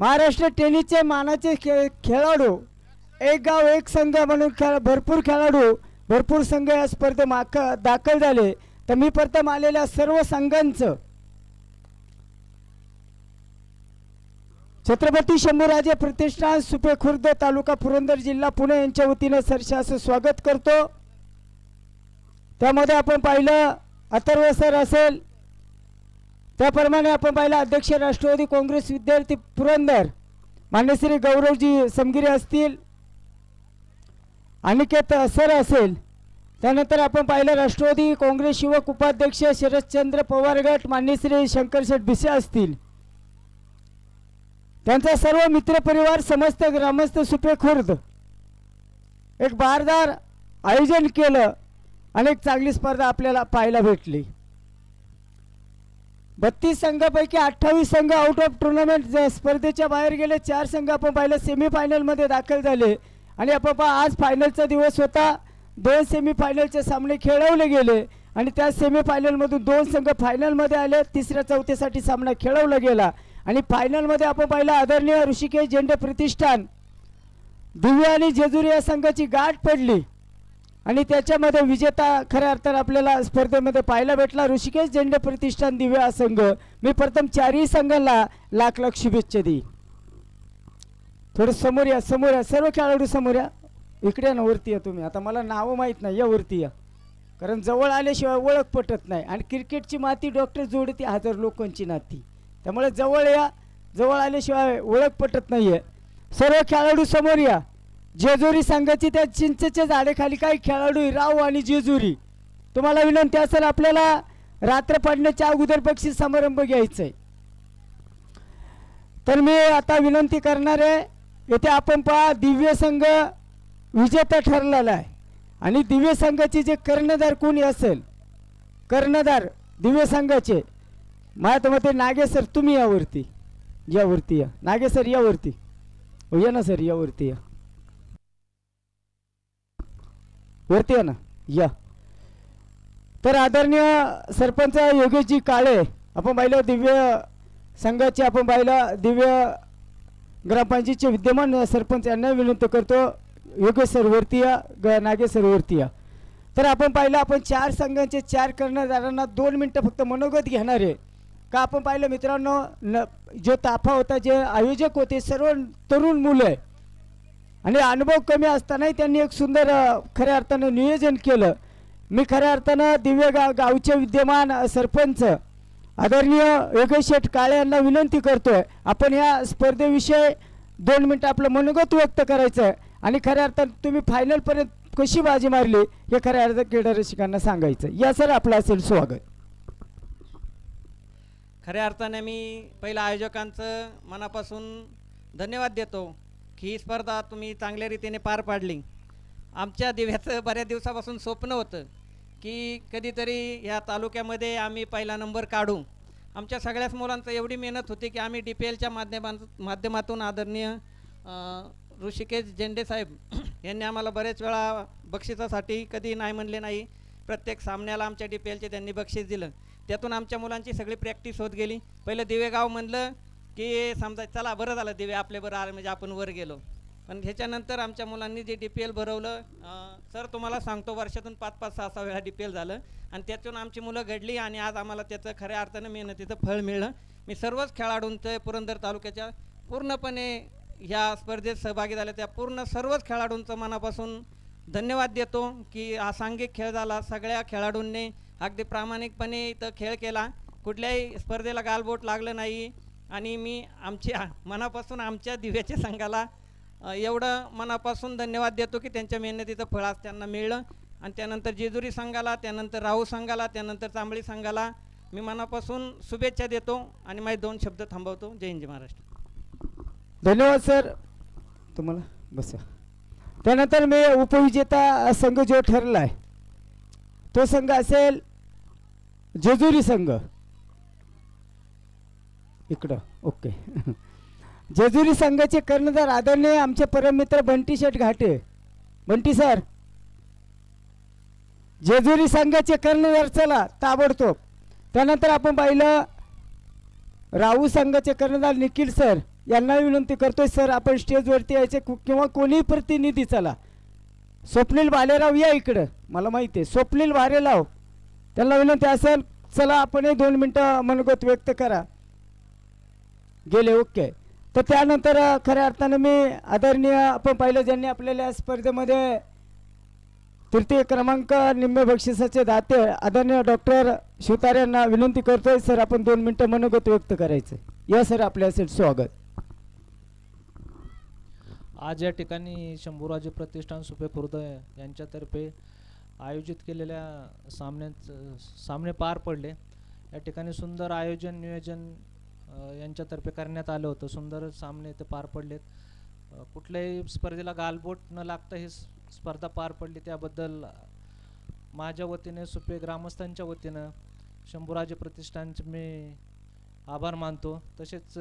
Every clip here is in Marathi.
महाराष्ट्र टेनिसचे मानाचे खेळाडू, एक गाव एक संघ म्हणून भरपूर खेळाडू, भरपूर संघ या स्पर्धेत दाखल झाले. तर मी प्रथम आलेल्या सर्व संघांचं छत्रपती शंभूराजे प्रतिष्ठान सुपे खुर्द तालुका पुरंदर जिल्हा पुणे यांच्या वतीने सरसे असं स्वागत करतो. त्यामध्ये आपण पाहिलं अथर्व सर असेल, त्याप्रमाणे आपण पाहिलं अध्यक्ष राष्ट्रवादी काँग्रेस विद्यार्थी पुरंदर मान्य श्री गौरवजी समगिरे असतील, अनिकेत सर असेल. त्यानंतर आपण पाहिलं राष्ट्रवादी काँग्रेस युवक उपाध्यक्ष शरदचंद्र पवार गट मान्य श्री शंकरशेठ भिसे असतील. त्यांचा सर्व मित्रपरिवार समस्त ग्रामस्थ सुपे खुर्द एक बारदार आयोजन केलं. अनेक चांगली स्पर्धा आपल्याला पाहायला भेटली. 32 संघापैकी 28 संघ आउट ऑफ टुर्नामेंट स्पर्धेच्या बाहेर गेले. 4 संघ आपण पाहिलं सेमीफायनलमध्ये दाखल झाले. आणि आपण आज फायनलचा दिवस होता. 2 सेमीफायनलचे सामने खेळवले गेले आणि त्या सेमीफायनलमधून 2 संघ फायनलमध्ये आले. तिसऱ्या चौथीसाठी सामना खेळवला गेला आणि फायनलमध्ये आपण पाहिलं आदरणीय ऋषिकेश झेंडे प्रतिष्ठान दिव्य आणि जेजुरी या संघाची गाठ पडली आणि त्याच्यामध्ये विजेता खऱ्या अर्थाने आपल्याला स्पर्धेमध्ये पाहायला भेटला ऋषिकेश झेंडे प्रतिष्ठान दिव्य हा संघ. मी प्रथम 4ही संघांना लाख लाख शुभेच्छा देईन. थोडं समोर या, समोर या, सर्व खेळाडू समोर या. इकडे ना वरती या तुम्ही. आता मला नावं माहीत नाही, या वरती या, कारण जवळ आल्याशिवाय ओळख पटत नाही. आणि क्रिकेटची माती डॉक्टर जोडती 1000 लोकांची नाती, त्यामुळे जवळ या, जवळ आल्याशिवाय ओळख पटत नाही आहे. सर्व खेळाडू समोर या. जेजुरी संघाची त्या चिंचेच्या झाडेखाली काही खेळाडू राव आणि जेजुरी. तुम्हाला विनंती असेल आपल्याला रात्र पडण्याच्या अगोदर बक्षीस समारंभ घ्यायचा आहे. तर मी आता विनंती करणार आहे, येथे आपण पहा दिव्य संघ विजेता ठरलेला आहे आणि दिव्य संघाचे जे कर्णधार कोणी असेल, कर्णधार दिव्य संघाचे माझ्या मते नागे सर, तुम्ही यावरती, यावरती या. नागे सर यावरती या ना सर, यावरती या, वरती या ना, या. तर आदरणीय सरपंच योगेशजी काळे आपण पाहिलं दिव्य संघाचे, आपण पाहिलं दिव्य ग्रामपंचायतीचे विद्यमान सरपंच यांना विनंती करतो, योगेश सर वरती या, नागे सर वरती या. तर आपण पाहिलं आपण 4 संघांचे 4 कर्णधारांना 2 मिनिटं फक्त मनोगत घेणार आहे. का आपण पाहिलं मित्रांनो, जो ताफा होता, जे आयोजक होते सर्व तरुण मुलं आहे आणि अनुभव कमी असतानाही त्यांनी एक सुंदर खऱ्या अर्थानं नियोजन केलं. मी खऱ्या अर्थानं दिव्य गावचे विद्यमान सरपंच आदरणीय योगेश शेठ काळे यांना विनंती करतोय, आपण या स्पर्धेविषयी 2 मिनिटं आपलं मनोगत व्यक्त करायचं आहे आणि खऱ्या अर्थानं तुम्ही फायनलपर्यंत कशी बाजी मारली हे खऱ्या अर्थानं क्रीडा रसिकांना सांगायचं. या सर आपलं असेल स्वागत. खऱ्या अर्थाने मी पहिल्या आयोजकांचं मनापासून धन्यवाद देतो की ही स्पर्धा तुम्ही चांगल्या रीतीने पार पाडली. आमच्या दिव्याचं बऱ्याच दिवसापासून स्वप्न होतं की कधीतरी या तालुक्यामध्ये आम्ही पहिला नंबर काढू. आमच्या सगळ्याच मुलांचं एवढी मेहनत होती की आम्ही DPLच्या माध्यमातून आदरणीय ऋषिकेश झेंडे साहेब यांनी आम्हाला बरेच वेळा बक्षिसासाठी कधी नाही म्हणले नाही. प्रत्येक सामन्याला आमच्या DPLचे त्यांनी बक्षीस दिलं. त्यातून आमच्या मुलांची सगळी प्रॅक्टिस होत गेली. पहिलं दिवेगाव म्हणलं की समजा चला बरं झालं दिवे आपले बरं आले म्हणजे आपण वर गेलो. पण ह्याच्यानंतर आमच्या मुलांनी जे DPL भरवलं, सर तुम्हाला सांगतो वर्षातून 5-5, 6-6 वेळा DPL झालं आणि त्यातून आमची मुलं घडली आणि आज आम्हाला त्याचं खऱ्या अर्थानं मेहनतीचं फळ मिळलं. मी सर्वच खेळाडूंचं पुरंदर तालुक्याच्या पूर्णपणे ह्या स्पर्धेत सहभागी झाले त्या पूर्ण सर्वच खेळाडूंचं मनापासून धन्यवाद देतो की हा सांघिक खेळ झाला. सगळ्या खेळाडूंनी अगदी प्रामाणिकपणे इथं खेळ केला, कुठल्याही स्पर्धेला गालबोट लागलं नाही आणि मी आमच्या मनापासून आमच्या दिव्याच्या संघाला एवढं मनापासून धन्यवाद देतो की त्यांच्या मेहनतीचं फळ आज त्यांना मिळलं. आणि त्यानंतर जेजुरी संघाला, त्यानंतर राहू संघाला, त्यानंतर चांबळी संघाला मी मनापासून शुभेच्छा देतो आणि माझे 2 शब्द थांबवतो. जय हिंद महाराष्ट्र. धन्यवाद सर, तुम्हाला बसा. त्यानंतर मी उपविजेता संघ जो ठरला आहे तो संघ असेल जेजुरी संघ. इकडं ओके. जेजुरी संघाचे कर्णधार आदरणीय आमचे परममित्र बंटी शेठ घाटे. बंटी सर, जेजुरी संघाचे कर्णधार चला ताबडतोब. त्यानंतर आपण पाहिलं राहू संघाचे कर्णधार निखिल सर. यांना विनंती करतोय सर आपण स्टेजवरती यायचे किंवा कोणी प्रतिनिधी चला. स्वप्नील भालेराव या इकडं, मला माहिती आहे स्वप्नील भालेराव, त्यांना विनंती असेल चला आपण 2 मिनटं मनोगत व्यक्त करा. गेले ओके. तर त्यानंतर खऱ्या अर्थानं मी आदरणीय आपण पाहिलं ज्यांनी आपल्याला या स्पर्धेमध्ये तृतीय क्रमांक निम्मे बक्षिसाचे दाते आदरणीय डॉक्टर शिवतारे यांना विनंती करतोय सर आपण 2 मिनटं मनोगत व्यक्त करायचं. या सर आपल्यासाठी स्वागत. आज या ठिकाणी शंभूराजे प्रतिष्ठान सुपे खुर्द यांच्यातर्फे आयोजित केलेल्या सामने पार पडले. या ठिकाणी सुंदर आयोजन नियोजन यांच्यातर्फे करण्यात आलं होतं. सुंदर सामने ते पार पडलेत. कुठल्याही स्पर्धेला गालबोट न लागता ही स्पर्धा पार पडली त्याबद्दल माझ्या वतीने सुपे ग्रामस्थांच्या वतीनं शंभूराजे प्रतिष्ठानचे मी आभार मानतो. तसेच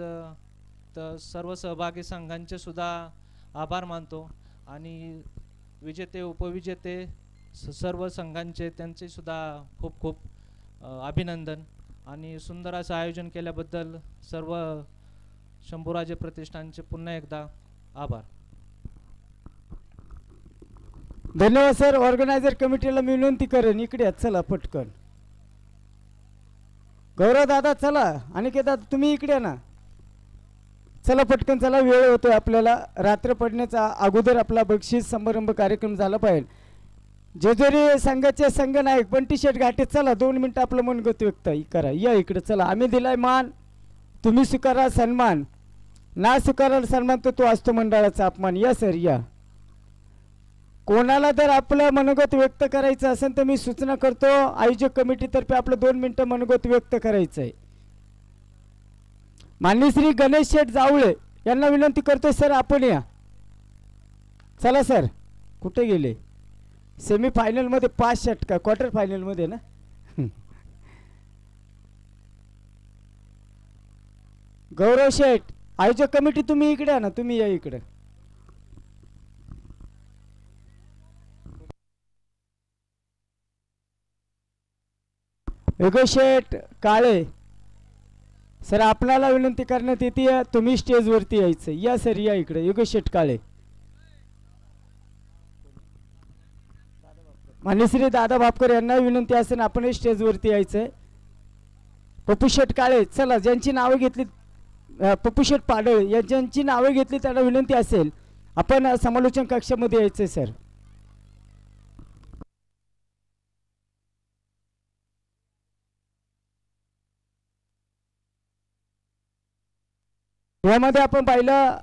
सर्व सहभागी संघांचे सुद्धा आभार मानतो आणि विजेते उपविजेते सर्व संघांचे त्यांचे सुद्धा खूप खूप अभिनंदन आणि सुंदर असं आयोजन केल्याबद्दल सर्व शंभूराजे प्रतिष्ठानचे पुन्हा एकदा आभार. धन्यवाद सर. ऑर्गनायझर कमिटीला मी विनंती करेन इकडे या, चला पटकन. गौरव दादा चला, अनिकेत दादा तुम्ही इकडे ना, चला पटकन चला, वेळ होतोय आपल्याला. रात्र पडण्याचा अगोदर आपला बक्षीस समारंभ कार्यक्रम झाला पाहिजे. जेजुरी संघाचे संघनायक बंटी शेठ घाटे चला 2 मिनटं आपलं मनोगत व्यक्त करा. या इकडे चला. आम्ही दिलाय मान, तुम्ही स्वीकारा सन्मान, ना स्वीकाराल सन्मान तर तो असतो मंडळाचा अपमान. या सर या. कोणाला जर आपलं मनोगत व्यक्त करायचं असेल तर मी सूचना करतो आयोजक कमिटीतर्फे आपलं 2 मिनटं मनोगत व्यक्त करायचं आहे. माननीय श्री गणेश शेठ जावळे यांना विनंती करतोय सर आपण या. चला सर. कुठे गेले? सेमी फायनल मध्ये 5 षटका, क्वार्टर फायनल मध्ये ना. गौरव शेठ आयोजक कमिटी तुम्ही इकडे ना, तुम्ही या इकडे. योगेश शेठ काळे सर आपल्याला विनंती करण्यात येते तुम्ही स्टेजवरती यायचं. या सर या इकडे. योगेश शेठ काळे. मान्यश्री दादा भापकर यांना विनंती असेल आपण स्टेजवरती यायचंय. पप्पू शेठ काळे चला, ज्यांची नावे घेतली पप्पू शेठ पाडळ या ज्यांची नावे घेतली त्यांना विनंती असेल आपण समालोचन कक्षामध्ये यायचंय सर. यामध्ये आपण पाहिलं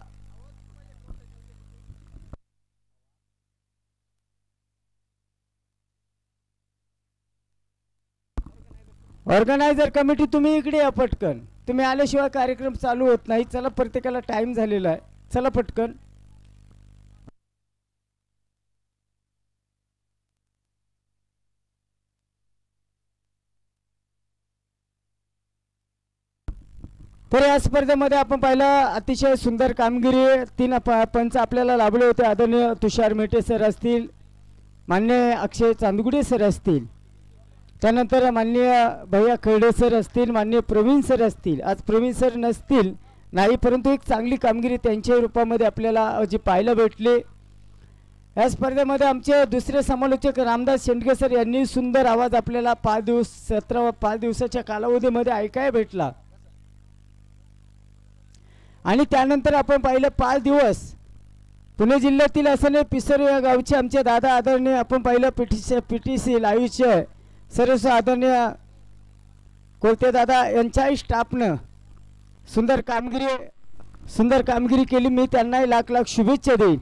ऑर्गनायझर कमिटी तुम्ही इकडे या पटकन. तुम्ही आल्याशिवाय कार्यक्रम चालू होत नाही. चला प्रत्येकाला टाइम झालेला आहे. चला पटकन. तर या स्पर्धेमध्ये आपण पाहिलं अतिशय सुंदर कामगिरी 3 पंच आपल्याला लाभले होते. आदरणीय तुषार मेटे सर असतील, माननीय अक्षय चांदगुडे सर असतील, त्यानंतर माननीय भैया खर्डे सर असतील, माननीय प्रवीण सर असतील. आज प्रवीण सर नसतील नाही, परंतु एक चांगली कामगिरी त्यांच्या रूपामध्ये आपल्याला जी पाहायला भेटली. या स्पर्धेमध्ये आमचे दुसरे समालोचक रामदास शेंडगे सर यांनी सुंदर आवाज आपल्याला 5 दिवसाच्या कालावधीमध्ये ऐकायला भेटला. आणि त्यानंतर आपण पाहिलं 5 दिवस पुणे जिल्ह्यातील असणे पिसर या गावचे आमचे दादा आदरणीय आपण पाहिलं पीटीसी लाईव्हचे सर्व आदरणीय कोलते दादा यांच्या स्टाफनं सुंदर कामगिरी केली. मी त्यांनाही लाख लाख शुभेच्छा देईन.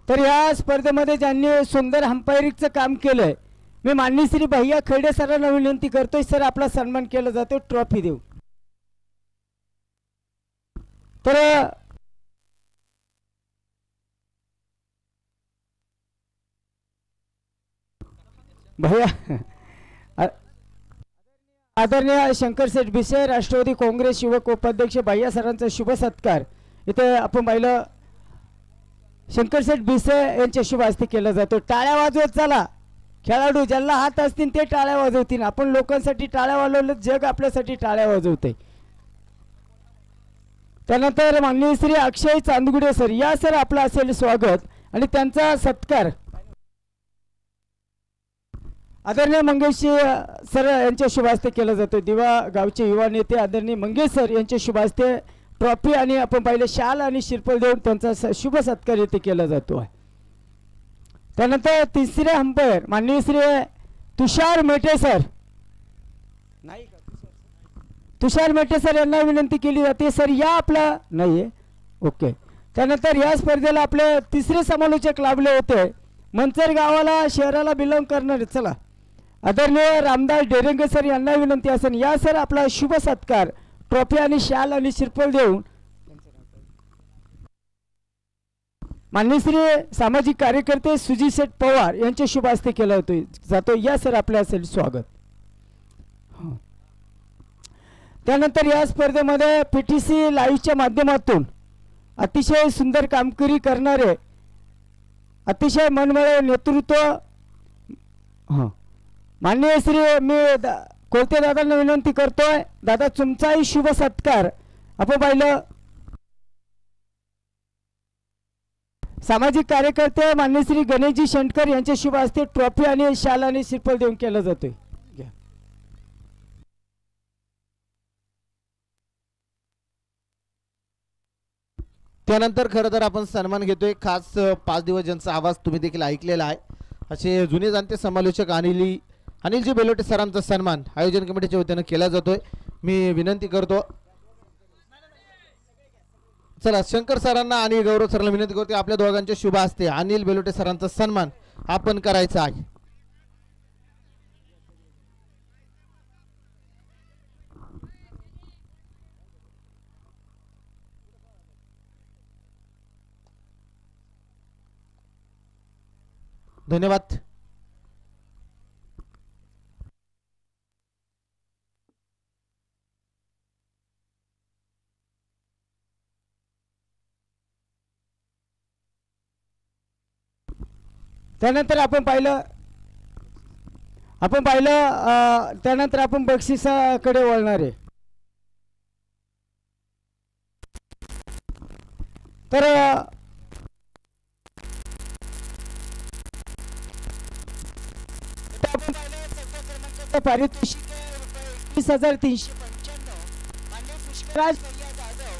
तर या स्पर्धेमध्ये ज्यांनी सुंदर अंपायरिंगचं काम केलंय मी माननीय श्री भैया खर्डे सरांना विनंती करतोय सर आपला सन्मान केला जातो. ट्रॉफी देऊ. तर भैया आदरणीय शंकरशेठ भिसे राष्ट्रवादी काँग्रेस युवक उपाध्यक्ष भैया सरांचा शुभ सत्कार इथे आपण पाहिलं शंकरशेठ भिसे यांच्या शुभ हस्ते केला जातो. टाळ्या वाजवत चला. खेळाडू ज्यांना हात असतील ते टाळ्या वाजवतील. आपण लोकांसाठी टाळ्या वाजवलं, जग आपल्यासाठी टाळ्या वाजवते. त्यानंतर माननीय श्री अक्षय चांदगुडे सर या सर आपलं असेल स्वागत आणि त्यांचा सत्कार आदरणीय मंगेश सर यांच्या शुभ हस्ते केला जातो. दिवा गावचे युवा नेते आदरणीय मंगेश सर यांच्या शुभ हस्ते ट्रॉफी आणि आपण पाहिले शाल आणि शिरपल देऊन त्यांचा शुभ सत्कार इथे केला जातो आहे. त्यानंतर तिसरे अंपायर माननीय श्री तुषार मेटे सर नाही का तुषार मेटे सर यांना विनंती केली जाते. सर या आपला नाही आहे ओके. त्यानंतर या स्पर्धेला आपले तिसरे समालोचक लाभले होते मंचर गावाला शहराला बिलॉंग करणारे चला आदरणीय रामदास डेरंगे सर यांना विनंती असेल या सर आपला शुभ सत्कार ट्रॉफी आणि शाल आणि शिरपल देऊन माननीय श्री सामाजिक कार्यकर्ते सुजित शेठ पवार यांच्या शुभ हस्ते केला जातो. या सर आपले असेल स्वागत. त्यानंतर या स्पर्धेमध्ये PTC लाईव्हच्या माध्यमातून अतिशय सुंदर कामगिरी करणारे अतिशय मनमळे नेतृत्व माननीय श्री मी कोलते दादांना विनंती करतोय दादा तुमचाही शुभ सत्कार आपण पाहिलं सामाजिक कार्यकर्ते माननीय श्री गणेशजी शेंडकर यांच्या शुभ हस्ते ट्रॉफी आणि शाल आणि शिरपल देऊन केला जातोय. त्यानंतर खरं तर आपण सन्मान घेतोय खास 5 दिवस ज्यांचा आवाज तुम्ही देखील ऐकलेला आहे असे जुने जाणते समालोचक अनिलजी बेलोटे सरांचा सन्मान आयोजन कमिटीच्या वतीने केला जातोय. मी विनंती करतो चला शंकर सरांना आणि गौरव सरांना विनंती करतो आपल्या दोघांच्या शुभ हस्ते अनिल बेलोटे सरांचा सन्मान आपण करायचा आहे. धन्यवाद. त्यानंतर आपण पाहिलं त्यानंतर आपण बक्षिसाकडे वळणार आहे. तर पारितोषिक ₹21,395 माननीय पुष्कराज भैया जाधव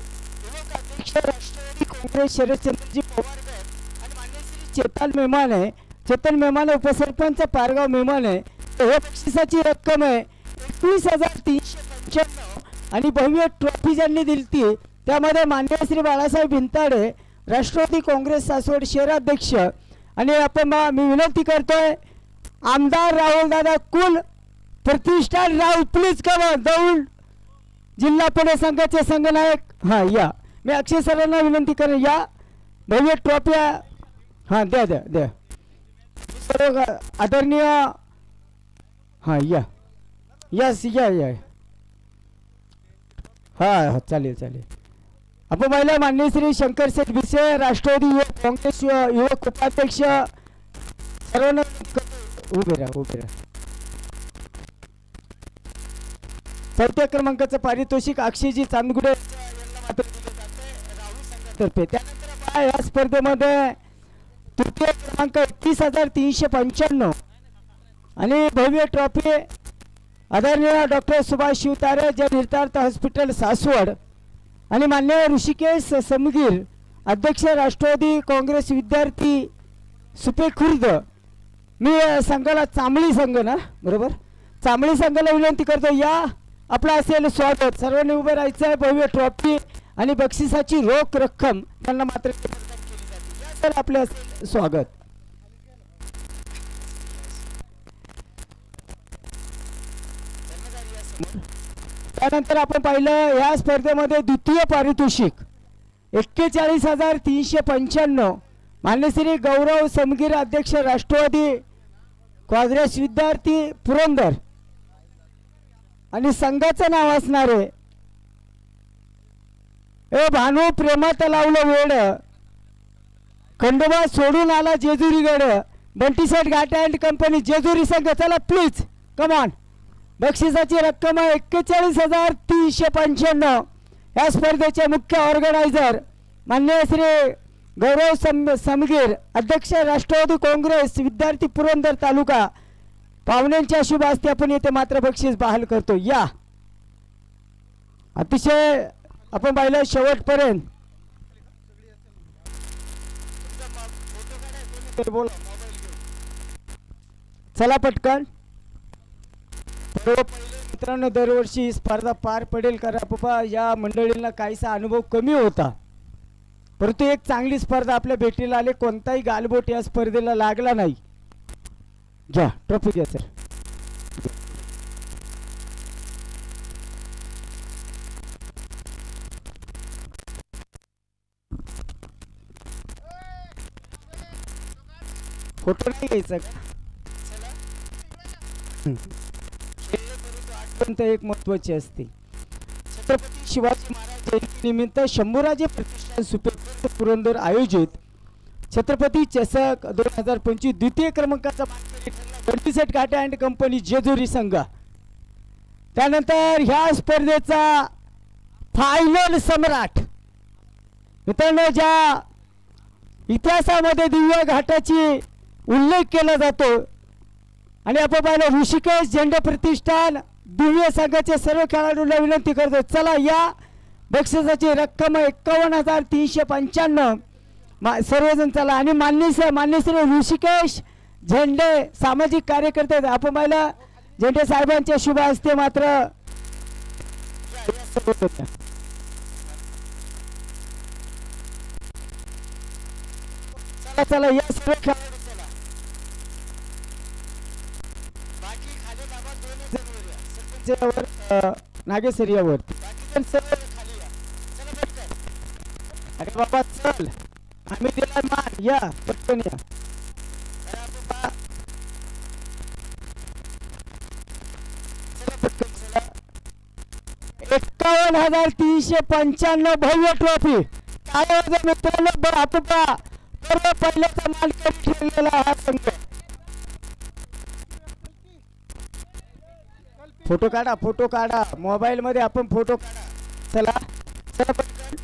युवक अध्यक्ष राष्ट्रवादी काँग्रेस शरदचंद्रजी पवारगड आणि माननीय श्री चेतन मेमाने उपसरपंच पारगाव मेमाने हे बक्षिसाची रक्कम आहे 21,395 आणि भव्य ट्रॉफी ज्यांनी दिली त्यामध्ये माननीय श्री बाळासाहेब भिंताडे राष्ट्रवादी काँग्रेस सासवड शहराध्यक्ष आणि आपण मी विनंती करतोय आमदार राहुल दादा कुल प्रतिष्ठान राहुल प्लीज कम दौड जिल्हा पुणे संघाचे संघनायक या मी अक्षय सरांना विनंती करेन या भव्य ट्रॉफी द्या द्या द्या आदरणीय या यस या चालेल चालेल. आपण पाहिलं माननीय श्री शंकरशेठ भिसे राष्ट्रवादी युवक काँग्रेस युवक उपाध्यक्ष सर्वांना उभे राहा. चौथ्या क्रमांकाचं पारितोषिक अक्षयजी चांदगुडे यांना मात्र दिले जाते राहुल संघातर्फे. त्यानंतर या स्पर्धेमध्ये तृतीय क्रमांक 31,395 आणि भव्य ट्रॉफी आदरणीय डॉक्टर सुभाष शिवतारे जन हितार्थ हॉस्पिटल सासवड आणि मान्य ऋषिकेश समगीर अध्यक्ष राष्ट्रवादी काँग्रेस विद्यार्थी सुपे खुर्द. मी संघाला चांबळी संघ ना बरोबर चांबळी संघाला विनंती करतो या आपला असेल स्वागत. सर्वांनी उभे राहायचं आहे. भव्य ट्रॉफी आणि बक्षिसाची रोख रक्कम त्यांना मात्र तर आपले असेल स्वागत. त्यानंतर आपण पाहिलं या स्पर्धेमध्ये द्वितीय पारितोषिक 41,395 मान्य श्री गौरव समगीर अध्यक्ष राष्ट्रवादी काँग्रेस विद्यार्थी पुरंदर आणि संघाचं नाव असणार आहे. ए भानू प्रेमात लावलं वेड, खंडोबा सोडून आला जेजुरी गड, बंटीसेट घाटे अँड कंपनी जेजुरी संघ. चला प्लीज कम ऑन. बक्षिसाची रक्कम 41,395. या स्पर्धेचे मुख्य ऑर्गनायझर माननीय श्री गौरव समगीर, अध्यक्ष राष्ट्रवादी काँग्रेस विद्यार्थी पुरंदर तालुका. पाहुण्यांच्या शुभ हस्ते आपण येथे मात्र बक्षीस बहाल करतो. या अतिशय आपण पाहिलं शेवटपर्यंत. चला पटकन. मित्रांनो दरवर्षी ही स्पर्धा पार पडेल करा बाबा. या मंडळींना काहीसा अनुभव कमी होता, परंतु एक चांगली स्पर्धा आपल्या भेटीला आले. कोणताही गालबोट या स्पर्धेला लागला नाही. घ्या ट्रॉफी घ्या सर. फोटो नाही घ्यायचा का? एक महत्वाची असते. छत्रपती शिवाजी महाराज जयंती निमित्त शंभूराजे प्रतिष्ठान सुपे पुरंदर आयोजित छत्रपती चषक 2025 द्वितीय क्रमांकाचा बंटीसेट घाटे अँड कंपनी जेजुरी संघ. त्यानंतर ह्या स्पर्धेचा फायनल सम्राट मित्रांनो, ज्या इतिहासामध्ये दिव्य घाटाची उल्लेख केला जातो आणि आपण पाहिलं ऋषिकेश झेंडे प्रतिष्ठान दिव्य संघाचे सर्व खेळाडूंना विनंती करतो. चला या बक्षिसाची रक्कम 51,395. सर्वजण चला. आणि मान्य श्री ऋषिकेश झेंडे सामाजिक कार्यकर्ते आपण पाहिलं झेंडे साहेबांच्या शुभ हस्ते मात्र चला चला या सर्व खेळाडू चला. बाकी खाली बाबा दोन्ही जण वर नागेश्वर यावर खाली या. चला पटकन. अरे बाबा चल, आम्ही दिला मान. या पटकन या. 51,395 भव्य ट्रॉफी. मित्रांनो आपला सर्व पहिल्याचा मानकरी ठरलेला हा संघ. फोटो काढा, फोटो काढा मोबाईल मध्ये. आपण फोटो काढा. चला चला पटकन.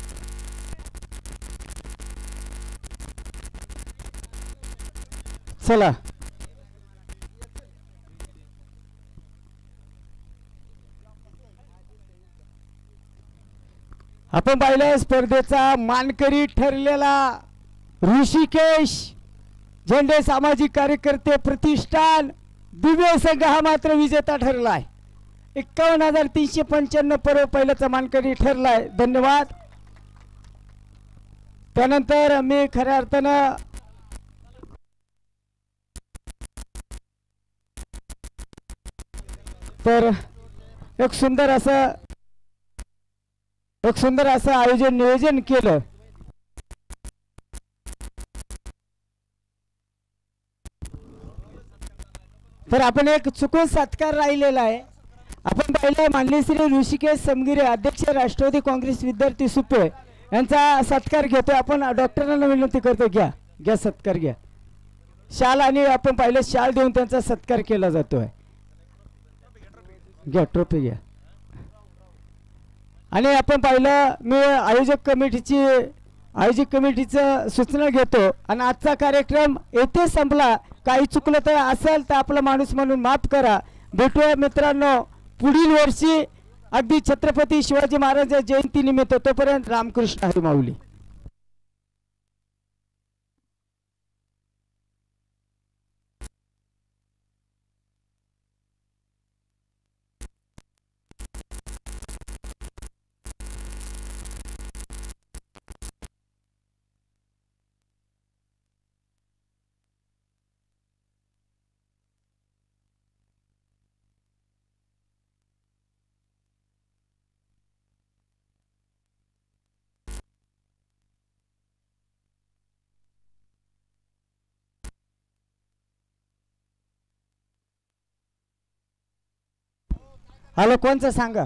चला आपण पाहिलं स्पर्धेचा मानकरी ठरलेला ऋषिकेश झेंडे सामाजिक कार्यकर्ते प्रतिष्ठान दिव्य संघ हा मात्र विजेता ठरला आहे. 51,395 पर्व पहिल्याचा मानकरी ठरलाय. धन्यवाद. त्यानंतर मी खऱ्या अर्थानं तर एक सुंदर असं आयोजन नियोजन केलं. तर आपण एक चुकून सत्कार राहिलेला आहे. आपण पाहिलं माननीय श्री ऋषिकेश समगिरे अध्यक्ष राष्ट्रवादी काँग्रेस विद्यार्थी सुपे यांचा सत्कार घेतोय. आपण डॉक्टरांना विनंती करतो घ्या घ्या सत्कार घ्या. शाल आणि आपण पाहिलं शाल देऊन त्यांचा सत्कार केला जातोय. घ्या ट्रॉफी घ्या. आणि आपण पाहिलं मी आयोजक कमिटीचं सूचना घेतो आणि आजचा कार्यक्रम येथे संपला. काही चुकलं तर असेल तर आपला माणूस म्हणून माफ करा. भेटूया मित्रांनो पुढील वर्षी अगदी छत्रपती शिवाजी महाराज जयंती निमित्त. तोपर्यंत रामकृष्ण हरी माऊली. हॅलो कोणचं सांगा